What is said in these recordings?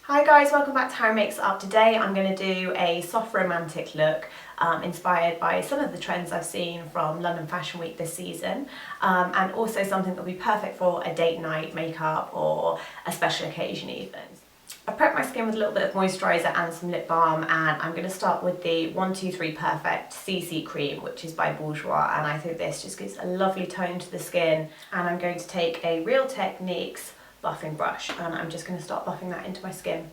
Hi guys, welcome back to How I Makes Up. Today I'm going to do a soft romantic look inspired by some of the trends I've seen from London Fashion Week this season, and also something that will be perfect for a date night makeup or a special occasion even. I've prepped my skin with a little bit of moisturiser and some lip balm, and I'm going to start with the 123 Perfect CC Cream, which is by Bourjois, and I think this just gives a lovely tone to the skin. And I'm going to take a Real Techniques buffing brush and I'm just going to start buffing that into my skin.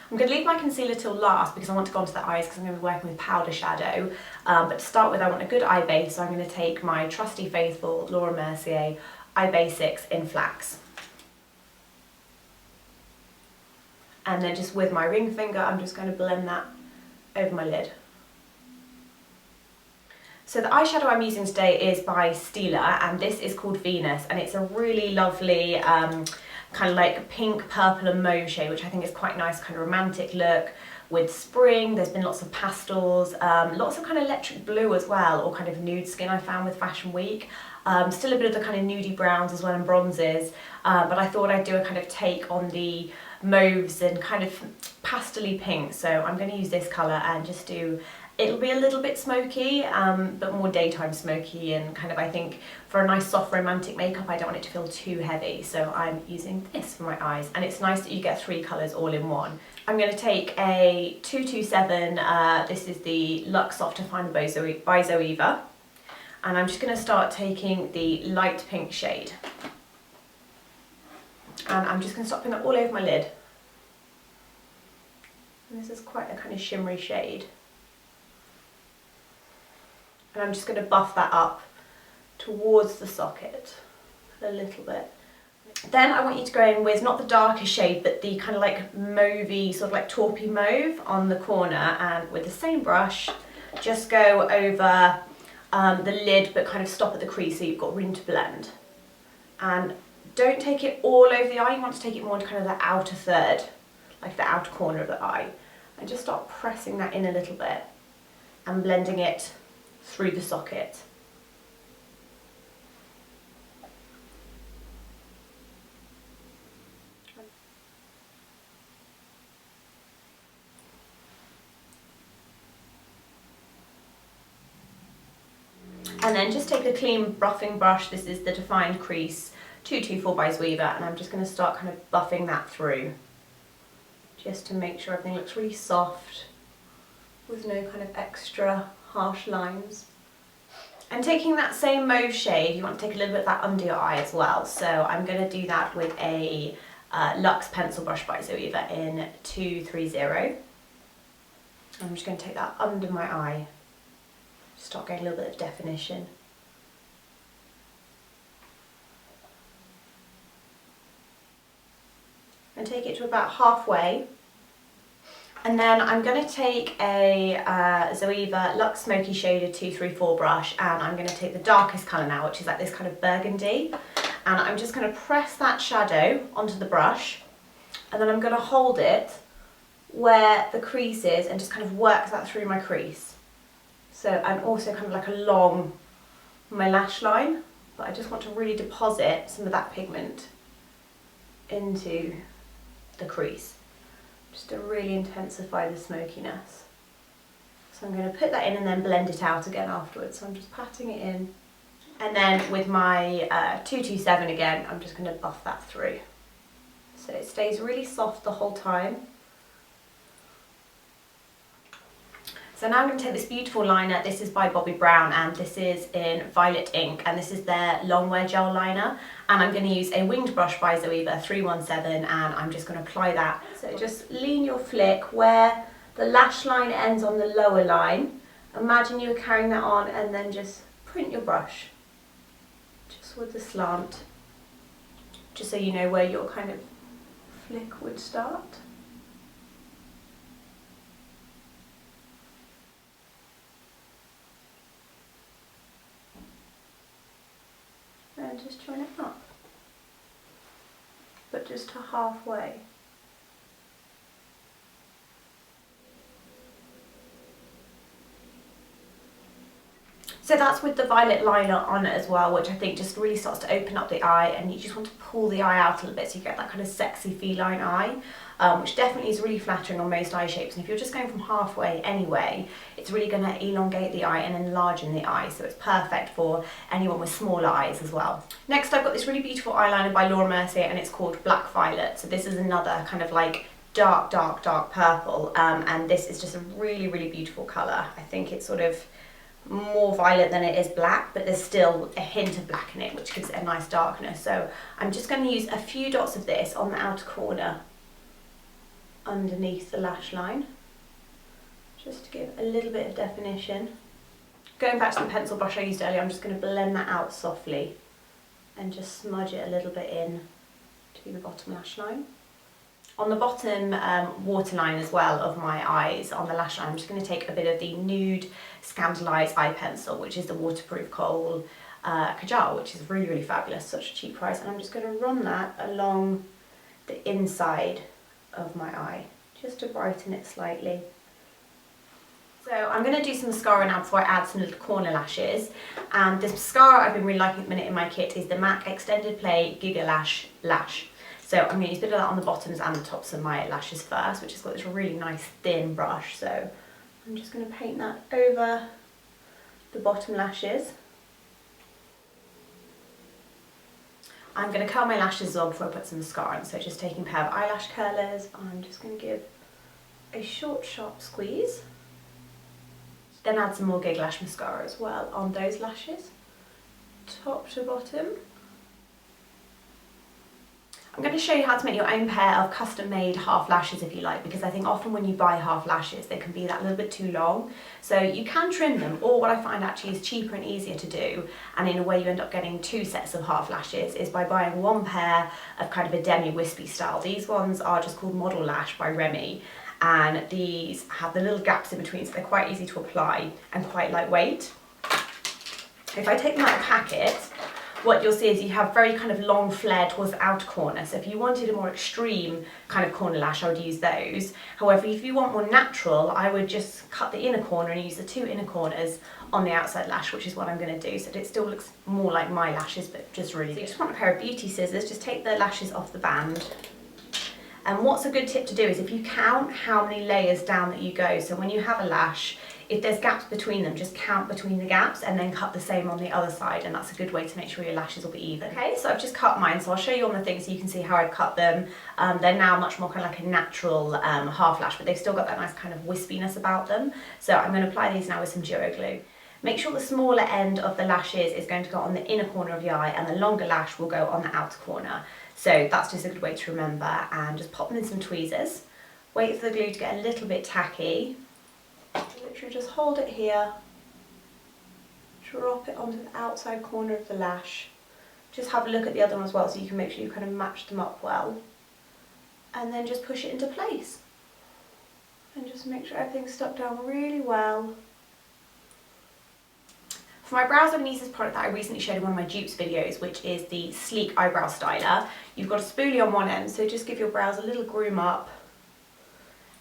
I'm going to leave my concealer till last because I want to go onto the eyes because I'm going to be working with powder shadow, but to start with I want a good eye base, so I'm going to take my trusty faithful Laura Mercier Eye Basics in Flax. And then just with my ring finger I'm just going to blend that over my lid. So the eyeshadow I'm using today is by Stila, and this is called Venus, and it's a really lovely kind of like pink, purple and mauve shade, which I think is quite nice, kind of romantic look with spring. There's been lots of pastels, lots of kind of electric blue as well, or kind of nude skin I found with Fashion Week. Still a bit of the kind of nudie browns as well and bronzes, but I thought I'd do a kind of take on the mauves and kind of pastel-y pink. So I'm going to use this colour and just do, it'll be a little bit smoky, but more daytime smoky, and kind of, I think for a nice soft romantic makeup I don't want it to feel too heavy, so I'm using this for my eyes, and it's nice that you get three colours all in one. I'm going to take a 227, this is the Luxe Soft Definer by Zoeva, and I'm just going to start taking the light pink shade, and I'm just going to start putting that all over my lid. And this is quite a kind of shimmery shade. And I'm just going to buff that up towards the socket a little bit. Then I want you to go in with not the darker shade, but the kind of like mauvey, sort of like taupey mauve on the corner, and with the same brush just go over the lid, but kind of stop at the crease so you've got room to blend. And don't take it all over the eye, you want to take it more to kind of the outer third, like the outer corner of the eye. And just start pressing that in a little bit and blending it through the socket. And then just take a clean buffing brush, this is the Defined Crease 224 by Zoeva, and I'm just going to start kind of buffing that through, just to make sure everything looks really soft with no kind of extra harsh lines. And taking that same mauve shade, you want to take a little bit of that under your eye as well. So I'm going to do that with a Luxe Pencil Brush by Zoeva in 230. I'm just going to take that under my eye, start getting a little bit of definition. And take it to about halfway. And then I'm going to take a Zoeva Luxe Smoky Shaded 234 brush, and I'm going to take the darkest colour now, which is like this kind of burgundy, and I'm just going to press that shadow onto the brush, and then I'm going to hold it where the crease is and just kind of work that through my crease. So, and also kind of like along my lash line, but I just want to really deposit some of that pigment into the crease, just to really intensify the smokiness. So I'm going to put that in and then blend it out again afterwards. So I'm just patting it in. And then with my 227 again, I'm just going to buff that through. So it stays really soft the whole time. So now I'm going to take this beautiful liner. This is by Bobbi Brown, and this is in Violet Ink, and this is their Longwear Gel Liner. And I'm going to use a winged brush by Zoeva 317, and I'm just going to apply that. So just lean your flick where the lash line ends on the lower line. Imagine you're carrying that on, and then just print your brush, just with the slant, just so you know where your kind of flick would start. And just join it up, but just to halfway. So that's with the violet liner on it as well, which I think just really starts to open up the eye, and you just want to pull the eye out a little bit so you get that kind of sexy feline eye, which definitely is really flattering on most eye shapes. And if you're just going from halfway anyway, it's really going to elongate the eye and enlarge the eye, so it's perfect for anyone with smaller eyes as well. Next I've got this really beautiful eyeliner by Mercier, and it's called Black Violet. So this is another kind of like dark purple, and this is just a really beautiful colour. I think it's sort of more violet than it is black, but there's still a hint of black in it, which gives it a nice darkness. So I'm just going to use a few dots of this on the outer corner underneath the lash line, just to give a little bit of definition. Going back to the pencil brush I used earlier, I'm just going to blend that out softly and just smudge it a little bit in to the bottom lash line. On the bottom waterline as well of my eyes, on the lash line, I'm just going to take a bit of the Nude Scandaleyes eye pencil, which is the waterproof Kohl kajal, which is really fabulous, such a cheap price, and I'm just going to run that along the inside of my eye, just to brighten it slightly. So I'm going to do some mascara now before I add some little corner lashes, and this mascara I've been really liking at the minute in my kit is the MAC Extended Play Gigalash Lash. So I'm going to use a bit of that on the bottoms and the tops of my lashes first, which has got this really nice thin brush. So I'm just going to paint that over the bottom lashes. I'm going to curl my lashes as well before I put some mascara on. So just taking a pair of eyelash curlers, I'm just going to give a short, sharp squeeze. Then add some more Gigalash Mascara as well on those lashes, top to bottom. I'm going to show you how to make your own pair of custom-made half lashes if you like, because I think often when you buy half lashes they can be that little bit too long. So you can trim them, or what I find actually is cheaper and easier to do, and in a way you end up getting two sets of half lashes, is by buying one pair of kind of a demi-wispy style. These ones are just called Model Lash by Rimmel, and these have the little gaps in between, so they're quite easy to apply and quite lightweight. If I take them out of the packet, what you'll see is you have very kind of long flare towards the outer corner. So if you wanted a more extreme kind of corner lash, I would use those. However, if you want more natural, I would just cut the inner corner and use the two inner corners on the outside lash, which is what I'm going to do, so that it still looks more like my lashes, but just really good. So you just want a pair of beauty scissors, just take the lashes off the band. And what's a good tip to do is if you count how many layers down that you go, so when you have a lash, if there's gaps between them, just count between the gaps and then cut the same on the other side, and that's a good way to make sure your lashes will be even. Okay, so I've just cut mine, so I'll show you on the thing so you can see how I've cut them. They're now much more kind of like a natural half lash, but they've still got that nice kind of wispiness about them. So I'm going to apply these now with some duo glue. Make sure the smaller end of the lashes is going to go on the inner corner of the eye, and the longer lash will go on the outer corner. So that's just a good way to remember, and just pop them in some tweezers. Wait for the glue to get a little bit tacky. Literally just hold it here, drop it onto the outside corner of the lash. Just have a look at the other one as well so you can make sure you kind of match them up well. And then just push it into place. And just make sure everything's stuck down really well. For my brows, I'm going to use this product that I recently showed in one of my dupes videos, which is the Sleek Eyebrow Styler. You've got a spoolie on one end, so just give your brows a little groom up.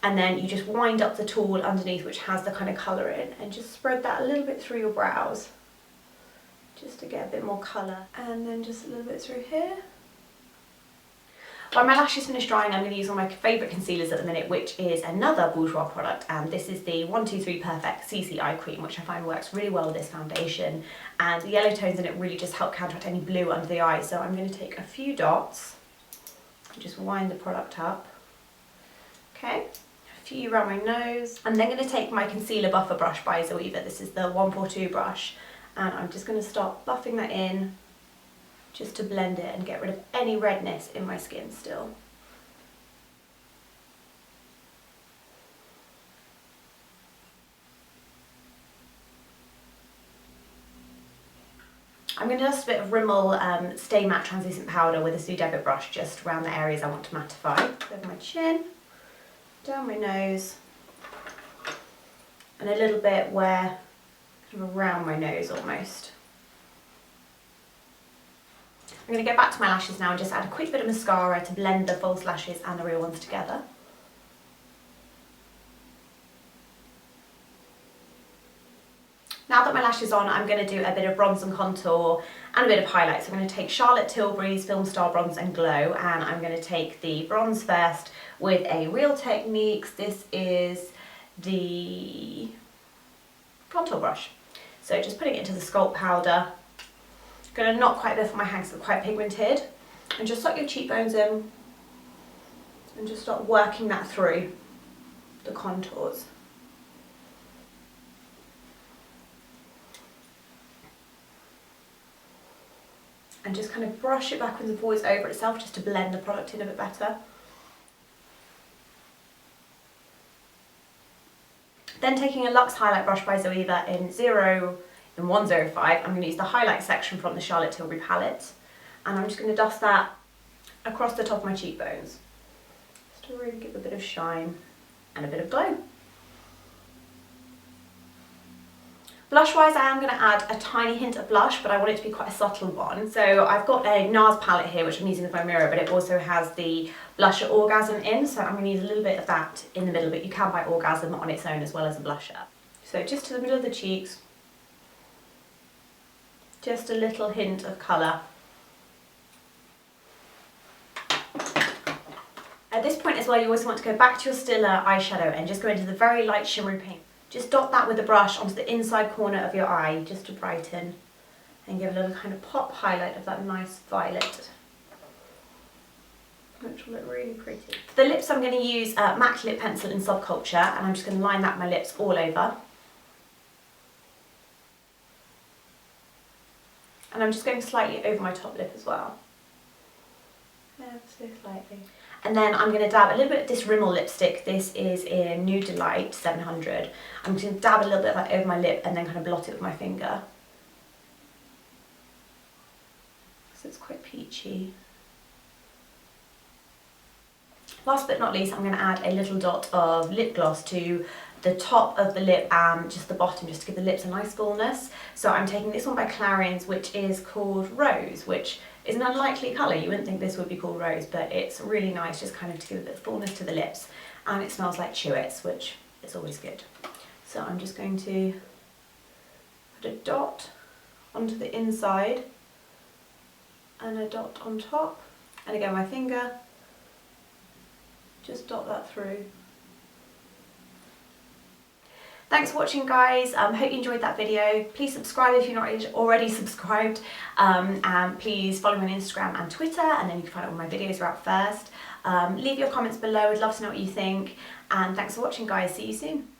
And then you just wind up the tool underneath, which has the kind of colour in, and just spread that a little bit through your brows, just to get a bit more colour. And then just a little bit through here. While my lashes finish drying, I'm going to use one of my favourite concealers at the minute, which is another Bourjois product, and this is the 123 Perfect CC Eye Cream, which I find works really well with this foundation, and the yellow tones in it really just help counteract any blue under the eyes. So I'm going to take a few dots and just wind the product up. Okay. Few around my nose, and then going to take my concealer buffer brush by Zoeva. This is the 142 brush, and I'm just going to start buffing that in just to blend it and get rid of any redness in my skin still. I'm going to dust a bit of Rimmel Stay Matte Translucent Powder with a Sous Debit brush just around the areas I want to mattify. Over my chin, down my nose, and a little bit where, kind of around my nose almost. I'm going to go back to my lashes now and just add a quick bit of mascara to blend the false lashes and the real ones together. Now that my lash is on, I'm going to do a bit of bronze and contour and a bit of highlight. So I'm going to take Charlotte Tilbury's Filmstar Bronze and Glow, and I'm going to take the bronze first with a Real Techniques. This is the contour brush. So just putting it into the sculpt powder. Going to not quite lift my hands, they're quite pigmented. And just suck your cheekbones in and just start working that through the contours. And just kind of brush it backwards and forwards over itself just to blend the product in a bit better. Then taking a Luxe highlight brush by Zoeva in 105, I'm going to use the highlight section from the Charlotte Tilbury palette. And I'm just going to dust that across the top of my cheekbones, just to really give a bit of shine and a bit of glow. Blush wise, I am going to add a tiny hint of blush, but I want it to be quite a subtle one. So I've got a Nars palette here, which I'm using with my mirror, but it also has the blusher Orgasm in, so I'm going to use a little bit of that in the middle, but you can buy Orgasm on its own as well as a blusher. So just to the middle of the cheeks, just a little hint of colour. At this point as well, you always want to go back to your Stila eyeshadow and just go into the very light shimmery pink. Just dot that with a brush onto the inside corner of your eye, just to brighten and give a little kind of pop highlight of that nice violet, which will look really pretty. For the lips, I'm going to use MAC lip pencil in Subculture, and I'm just going to line that my lips all over. And I'm just going slightly over my top lip as well. Ever so slightly. And then I'm going to dab a little bit of this Rimmel lipstick. This is in Nude Delight 700. I'm just going to dab a little bit of that over my lip and then kind of blot it with my finger. So it's quite peachy. Last but not least, I'm going to add a little dot of lip gloss to the top of the lip and just the bottom, just to give the lips a nice fullness. So I'm taking this one by Clarins, which is called Rose, which is an unlikely colour. You wouldn't think this would be called Rose, but it's really nice, just kind of to give a bit of fullness to the lips. And it smells like Chewits, which is always good. So I'm just going to put a dot onto the inside and a dot on top. And again, my finger, just dot that through. Thanks for watching, guys. Hope you enjoyed that video. Please subscribe if you're not already subscribed. And please follow me on Instagram and Twitter, and then you can find out when my videos are out first. Leave your comments below. I'd love to know what you think. And thanks for watching, guys. See you soon.